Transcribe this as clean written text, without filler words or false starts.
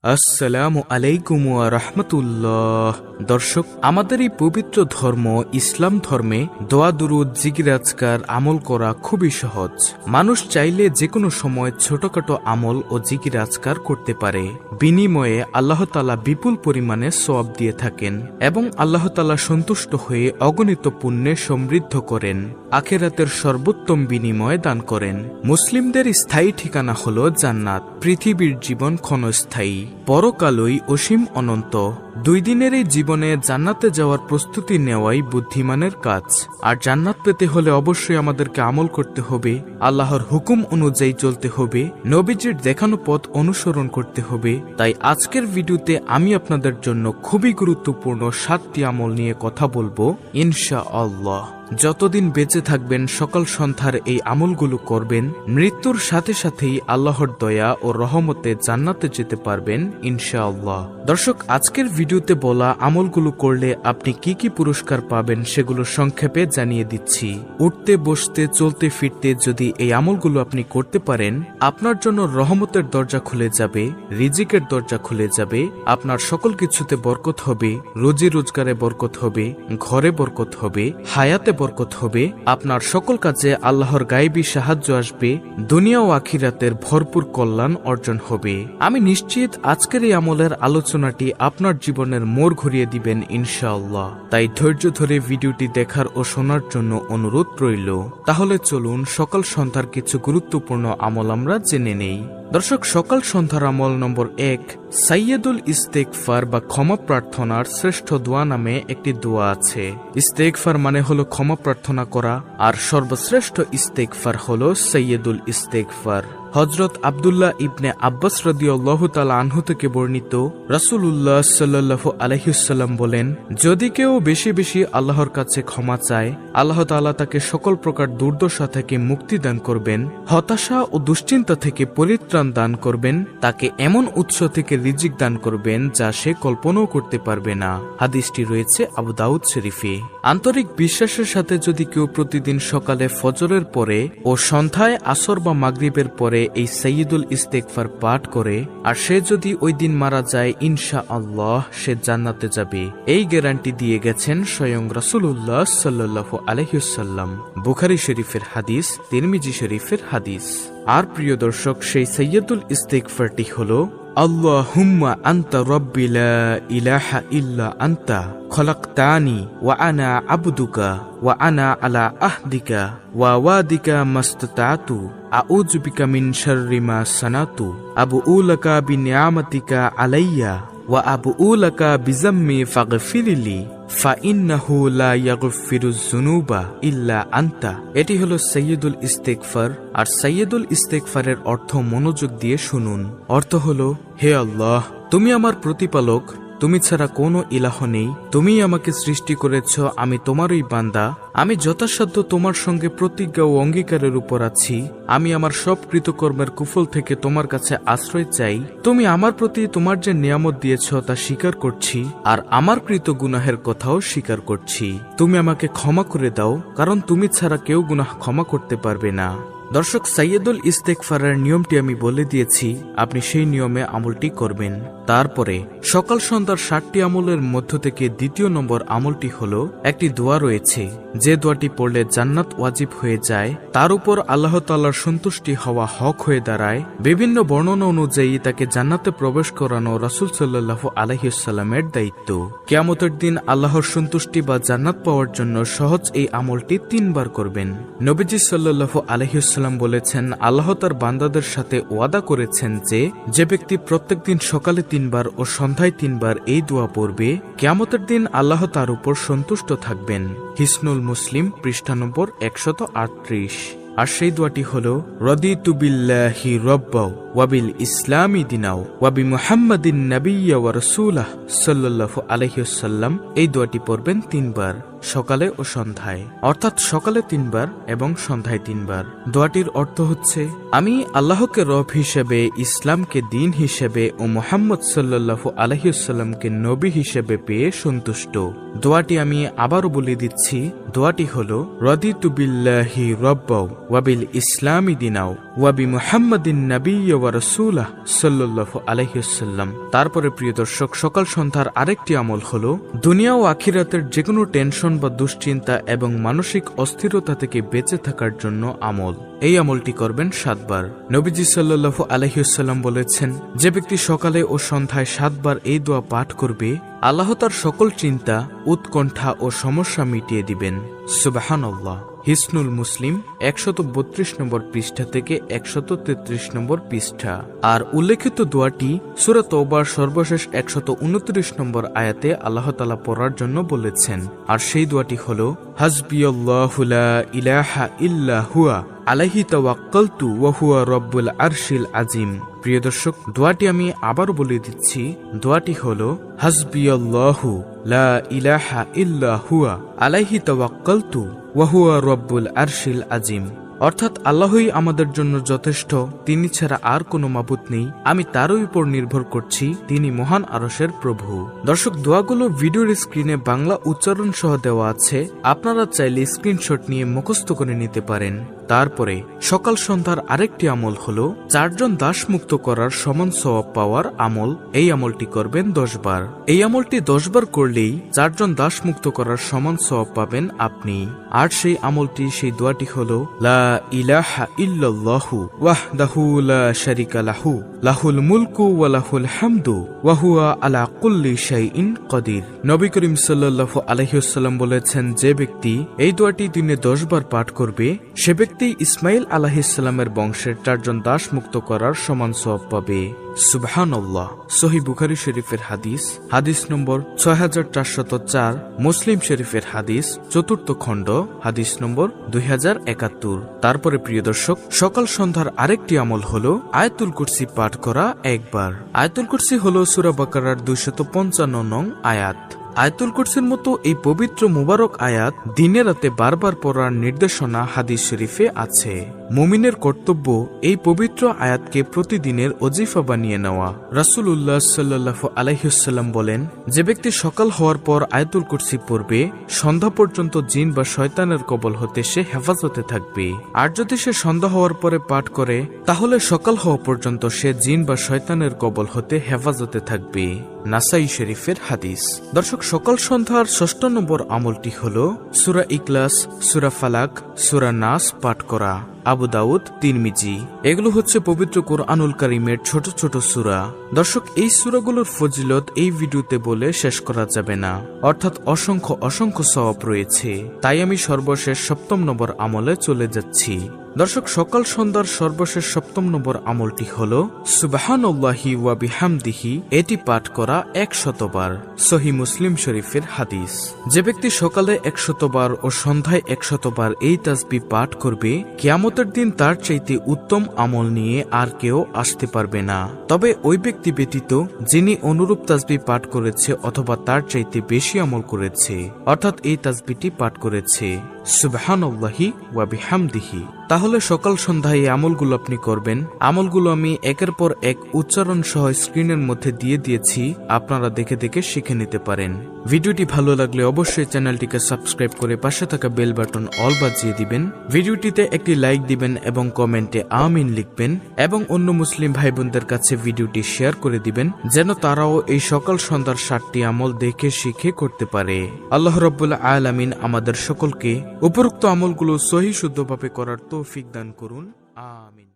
আসসালামু আলাইকুম ওয়া রাহমাতুল্লাহ। দর্শক, আমাদের এই পবিত্র ধর্ম ইসলাম ধর্মে দোয়া দুরুদ জিকির আজকার আমল করা খুবই সহজ। মানুষ চাইলে যে কোনো সময় ছোটখাটো আমল ও জিকির আজকার করতে পারে। বিনিময়ে আল্লাহ তাআলা বিপুল পরিমাণে সওয়াব দিয়ে থাকেন এবং আল্লাহ তাআলা সন্তুষ্ট হয়ে অগণিত পুণ্যে সমৃদ্ধ করেন, আখিরাতের সর্বোত্তম বিনিময় দান করেন। মুসলিমদের স্থায়ী ঠিকানা হলো জান্নাত। পৃথিবীর জীবন ক্ষণস্থায়ী, পরকালই অসীম অনন্ত। 2 দিনের এই জীবনে জান্নাতে যাওয়ার প্রস্তুতি নেওয়াই বুদ্ধিমানের কাজ। আর জান্নাত পেতে হলে অবশ্যই আমাদেরকে আমল করতে হবে, আল্লাহর হুকুম অনুযায়ী চলতে হবে, নবীজির দেখানো পথ অনুসরণ করতে হবে। তাই আজকের ভিডিওতে আমি আপনাদের জন্য খুবই গুরুত্বপূর্ণ 7টি আমল নিয়ে কথা বলবো ইনশাআল্লাহ। যতদিন বেঁচে থাকবেন সকাল সন্ধ্যার এই আমলগুলো করবেন, মৃত্যুর সাথে সাথেই আল্লাহর দয়া ও রহমতে জান্নাতে যেতে পারবেন ইনশাআল্লাহ। দর্শক, আজকের ভিডিওতে বলা আমলগুলো করলে আপনি কি কি পুরস্কার পাবেন সেগুলো সংক্ষেপে জানিয়ে দিচ্ছি। উঠতে বসতে চলতে ফিরতে যদি এই আমলগুলো আপনি করতে পারেন, আপনার জন্য রহমতের দরজা খুলে যাবে, রিজিকের দরজা খুলে যাবে, আপনার সকল কিছুতে বরকত হবে, রুজি রোজগারে বরকত হবে, ঘরে বরকত হবে, হায়াতে বরকত হবে, আপনার সকল কাজে আল্লাহর গায়েবী সাহায্য আসবে, দুনিয়া ও আখিরাতের ভরপুর কল্যাণ অর্জন হবে। আমি নিশ্চিত আজকের এই আমলের আলোচনাটি আপনার জীবনের মোড় ঘুরিয়ে দিবেন ইনশাআল্লাহ। তাই ধৈর্য ধরে ভিডিওটি দেখার ও শোনার জন্য অনুরোধ রইল। তাহলে চলুন সকাল সন্ধ্যার কিছু গুরুত্বপূর্ণ আমল আমরা জেনে নেই। দর্শক, সকাল সন্ধ্যার আমল নম্বর 1, সাইয়্যিদুল ইস্তেগফার বা ক্ষমা প্রার্থনার শ্রেষ্ঠ দোয়া নামে একটি দোয়া আছে। ইস্তেগফার মানে হলো ক্ষমা প্রার্থনা করা, আর সর্বশ্রেষ্ঠ ইস্তেগফার হলো সাইয়্যিদুল ইস্তেগফার। হযরত আব্দুল্লাহ ইবনে আব্বাস রাদিয়াল্লাহু তাআলা আনহু থেকে বর্ণিত, রাসূলুল্লাহ সাল্লাল্লাহু আলাইহি ওয়াসাল্লাম বলেন, যদি কেউ বেশি বেশি আল্লাহর কাছে ক্ষমা চায়, আল্লাহ তাআলা তাকে সকল প্রকার দুর্দশা থেকে মুক্তি দান করবেন, হতাশা ও দুশ্চিন্তা থেকে পরিত্রাণ দান করবেন, তাকে এমন উৎস থেকে রিজিক দান করবেন যা সে কল্পনাও করতে পারবে না। হাদিসটি রয়েছে আবু দাউদ শরীফে। আন্তরিক বিশ্বাসের সাথে যদি কেউ প্রতিদিন সকালে ফজরের পরে ও সন্ধ্যায় আসর বা মাগরিবের পরে এই সাইয়্যিদুল ইস্তেগফার পাঠ করে, আর সে যদি ওই দিন মারা যায়, ইনশাআল্লাহ সে জান্নাতে যাবে। এই গ্যারান্টি দিয়ে গেছেন স্বয়ং রাসূলুল্লাহ সাল্লাল্লাহু আলাইহি ওয়াসাল্লাম। বুখারী শরীফের হাদিস, তিরমিজি শরীফের হাদিস। আর প্রিয় দর্শক, সেই সাইয়্যিদুল ইস্তেগফারটি হলো, আল্লাহুম্মা আনতা রাব্বি লা ইলাহা ইল্লা আনতা খলাকতানি ওয়া আনা আবদুকা ওয়া আনা আলা আহদিকা ওয়া ওয়াদিকা মাসতাতু আউযু বিকা মিন শাররি মা সানাতু আবুউ লাকা বিনিআমাতিকা আলাইয়া ওয়া আবুউ লাকা বিযাম্মি ফাগফিরলি ফাইন্নাহু লা ইয়াগফিরুয যুনুবা ইল্লা আনতা। এটি হলো সাইয়্যিদুল ইস্তেগফার। আর সাইয়্যিদুল ইস্তেগফারের অর্থ মনোযোগ দিয়ে শুনুন। অর্থ হলো, হে আল্লাহ, তুমি আমার প্রতিপালক, তুমি ছাড়া কোনো ইলাহ নেই, তুমিই আমাকে সৃষ্টি করেছ, আমি তোমারই বান্দা। আমি যথাসাধ্য তোমার সঙ্গে প্রতিজ্ঞা ও অঙ্গীকারের উপর আছি। আমি আমার সব কৃতকর্মের কুফল থেকে তোমার কাছে আশ্রয় চাই। তুমি আমার প্রতি তোমার যে নিয়ামত দিয়েছ তা স্বীকার করছি, আর আমার কৃত গুনাহের কথাও স্বীকার করছি। তুমি আমাকে ক্ষমা করে দাও, কারণ তুমি ছাড়া কেউ গুনাহ ক্ষমা করতে পারবে না। দর্শক, সাইয়্যিদুল ইস্তেগফারের নিয়মটি আমি বলে দিয়েছি, আপনি সেই নিয়মে আমলটি করবেন। তারপরে সকাল সন্ধ্যার 7টি আমলের মধ্য থেকে দ্বিতীয় নম্বর আমলটি হলো, একটি দোয়া রয়েছে যে দোয়াটি পড়লে জান্নাত ওয়াজিব হয়ে যায়, তার উপর আল্লাহ তাআলার সন্তুষ্টি হওয়া হক হয়ে দাঁড়ায়। বিভিন্ন বর্ণনা অনুযায়ী তাকে জান্নাতে প্রবেশ করানো রাসূল সাল্লাল্লাহু আলাইহি ওয়াসাল্লামের দায়িত্ব। কিয়ামতের দিন আল্লাহর সন্তুষ্টি বা জান্নাত পাওয়ার জন্য সহজ এই আমলটি 3 বার করবেন। নবীজি সাল্লাল্লাহু আলাইহি ওয়াসাল্লাম বলেছেন, আল্লাহ তার বান্দাদের সাথে ওয়াদা করেছেন যে ব্যক্তি প্রত্যেকদিন সকালে 3 বার ও সন্ধ্যায় 3 বার এই দোয়া পড়বে, কিয়ামতের দিন আল্লাহ তার উপর সন্তুষ্ট থাকবেন। হিসনুল মুসলিম, পৃষ্ঠা নম্বর 138। আর সেই দোয়াটি হলো, রাদিতু বিল্লাহি রাব্বাও ওয়া বিল ইসলামি দিনাও ওয়া বি মুহাম্মাদিন নাবিয়্যা ওয়া রাসূলাহ সাল্লাল্লাহু আলাইহি ওয়াসাল্লাম। এই দোয়াটি পড়বেন 3 বার। সকালে ও সন্ধ্যায়, অর্থাৎ সকালে 3 বার এবং সন্ধ্যায় 3 বার। দোয়াটির অর্থ হচ্ছে, আমি আল্লাহকে রব হিসেবে, ইসলামকে দিন হিসেবে ও মুহাম্মদ সাল্লাল্লাহু আলাইহি ওয়াসাল্লামকে নবী হিসেবে পেয়ে সন্তুষ্ট। দোয়াটি আমি আবারও বলে দিচ্ছি। দোয়াটি হলো, রাদিতু বিল্লাহি রাব্বাও ওয়া বিল ইসলামি দিনাও ওয়া বি মুহাম্মাদিন নাবিয়্যা ওয়া রাসূলাহ সাল্লাল্লাহু আলাইহি ওয়াসাল্লাম। তারপরে প্রিয় দর্শক, সকাল সন্ধ্যার আরেকটি আমল হলো দুনিয়া ও আখিরাতের যেকোনো টেনশন বা দুশ্চিন্তা এবং মানসিক অস্থিরতা থেকে বেঁচে থাকার জন্য আমল। এই আমলটি করবেন 7 বার। নবীজি সাল্লাল্লাহু আলাইহি ওয়াসাল্লাম বলেছেন, যে ব্যক্তি সকালে ও সন্ধ্যায় 7 বার এই দোয়া পাঠ করবে, আল্লাহ তার সকল চিন্তা, উৎকণ্ঠা ও সমস্যা মিটিয়ে দিবেন। সুবহানাল্লাহ। হিসনুল মুসলিম 132 নম্বর পৃষ্ঠা থেকে 133 নম্বর পৃষ্ঠা। আর উল্লেখিত দোয়াটি সূরা তওবার সর্বশেষ 129 নম্বর আয়াতে আল্লাহ তাআলা পড়ার জন্য বলেছেন। আর সেই দোয়াটি হলো, হাসবিয়াল্লাহু লা ইলাহা ইল্লা হুয়া আলাইহি তাওয়াক্কালতু ওয়া হুয়া রাব্বুল আরশিল আজিম। প্রিয় দর্শক, দোয়াটি আমি আবারও বলে দিচ্ছি। দোয়াটি হলো, হাসবিয়াল্লাহু লা ইলাহা ইল্লা হুয়া আলাইহি তাওয়াক্কালতু ওয়া হুয়া রাব্বুল আরশিল আজিম। অর্থাৎ আল্লাহই আমাদের জন্য যথেষ্ট, তিনি ছাড়া আর কোনো মাবুদ নেই, আমি তারই উপর নির্ভর করছি, তিনি মহান আরশের প্রভু। দর্শক, দোয়াগুলো ভিডিওর স্ক্রিনে বাংলা উচ্চারণ সহ দেওয়া আছে, আপনারা চাইলে স্ক্রিনশট নিয়ে মুখস্থ করে নিতে পারেন। তারপরে সকাল সন্ধ্যার আরেকটি আমল হলো 4 জন দাস মুক্ত করার সমান সওয়াব পাওয়ার আমল। এই আমলটি করবেন 10 বার। এই আমলটি 10 বার করলেই 4 জন দাস মুক্ত করার সমান সওয়াব পাবেন আপনি। আর সেই আমলটি, সেই দোয়াটি হলো, লা ইলাহা ইল্লাল্লাহু ওয়াহদাহু লা শারিকা লাহু লাহুল মুলকু ওয়া লাহুল হামদু ওয়া হুয়া আলা কুল্লি শাইইন কাদির। নবী করিম সাল্লাল্লাহু আলাইহি ওয়াসাল্লাম বলেছেন, যে ব্যক্তি এই দোয়াটি দিনে 10 বার পাঠ করবে, সে ব্যক্তি ইসমাইল আলাইহিস সালামের বংশের 4 জন দাস মুক্ত করার সমান সওয়াব পাবে। সুবহানাল্লাহ। সহিহ বুখারী শরীফের হাদিস, হাদিস নম্বর 6404, মুসলিম শরীফের হাদিস, 4th খণ্ড, হাদিস নম্বর 2071। তারপরে প্রিয় দর্শক, সকাল সন্ধ্যার আরেকটি আমল হলো আয়াতুল কুরসি পাঠ করা 1 বার। আয়াতুল কুরসি হলো সূরা বাকারার 255 নং আয়াত। আয়াতুল কুরসির মতো এই পবিত্র মুবারক আয়াত দিনে রাতে বারবার পড়ার নির্দেশনা হাদিস শরীফে আছে। মুমিনের কর্তব্য এই পবিত্র আয়াতকে প্রতিদিনের ওজিফা বানিয়ে নেওয়া। রাসূলুল্লাহ সাল্লাল্লাহু আলাইহি ওয়াসাল্লাম বলেন, যে ব্যক্তি সকাল হওয়ার পর আয়াতুল কুরসি পড়বে, সন্ধ্যা পর্যন্ত জিন বা শয়তানের কবল হতে সে হেফাজতে থাকবে। আর যদি সে সন্ধ্যা হওয়ার পরে পাঠ করে, তাহলে সকাল হওয়া পর্যন্ত সে জিন বা শয়তানের কবল হতে হেফাজতে থাকবে। নাসাই শরীফের হাদিস। দর্শক, সকাল সন্ধ্যার 6 নম্বর আমলটি হলো সূরা ইখলাস, সূরা ফালাক, সূরা নাস পাঠ করা। আবু দাউদ, তিরমিজি। এগুলো হচ্ছে পবিত্র কোরআনুল কারীমের ছোট ছোট সূরা। দর্শক, এই সূরাগুলোর ফজিলত এই ভিডিওতে বলে শেষ করা যাবে না, অর্থাৎ অসংখ্য অসংখ্য সওয়াব রয়েছে। তাই আমি সর্বশেষ 7ম নম্বর আমলে চলে যাচ্ছি। দর্শক, সকাল সন্ধ্যার সর্বশেষ 7ম নম্বর আমলটি হলো সুবহানাল্লাহি ওয়া বিহামদিহি। এটি পাঠ করা 100 বার। সহিহ মুসলিম শরীফের হাদিস। যে ব্যক্তি সকালে 100 বার ও সন্ধ্যায় 100 বার এই তাসবিহ পাঠ করবে, কিয়ামতের দিন তার চাইতে উত্তম আমল নিয়ে আর কেউ আসতে পারবে না। তবে ওই ব্যক্তি ব্যতীত যিনি অনুরূপ তাসবিহ পাঠ করেছে অথবা তার চাইতে বেশি আমল করেছে, অর্থাৎ এই তাসবিহটি পাঠ করেছে সুবহানাল্লাহি ওয়া বিহামদিহি। তাহলে সকাল সন্ধ্যায় এই আমলগুলো আপনি করবেন। আমলগুলো আমি একের পর এক উচ্চারণ সহ স্ক্রিনের মধ্যে দিয়ে দিয়েছি, আপনারা দেখে দেখে শিখে নিতে পারেন। ভিডিওটি ভালো লাগলে অবশ্যই চ্যানেলটিকে সাবস্ক্রাইব করে পাশে থাকা বেল বাটন অল বাজিয়ে দিবেন। ভিডিওটিতে একটি লাইক দিবেন এবং কমেন্টে আমিন লিখবেন এবং অন্য মুসলিম ভাই বোনদের কাছে ভিডিওটি শেয়ার করে দিবেন, যেন তারাও এই সকাল সন্ধ্যার 7টি আমল দেখে শিখে করতে পারে। আল্লাহ রাব্বুল আলামিন আমাদের সকলকে উপরোক্ত আমলগুলো সহিহ শুদ্ধভাবে করার তৌফিক দান করুন। আমিন।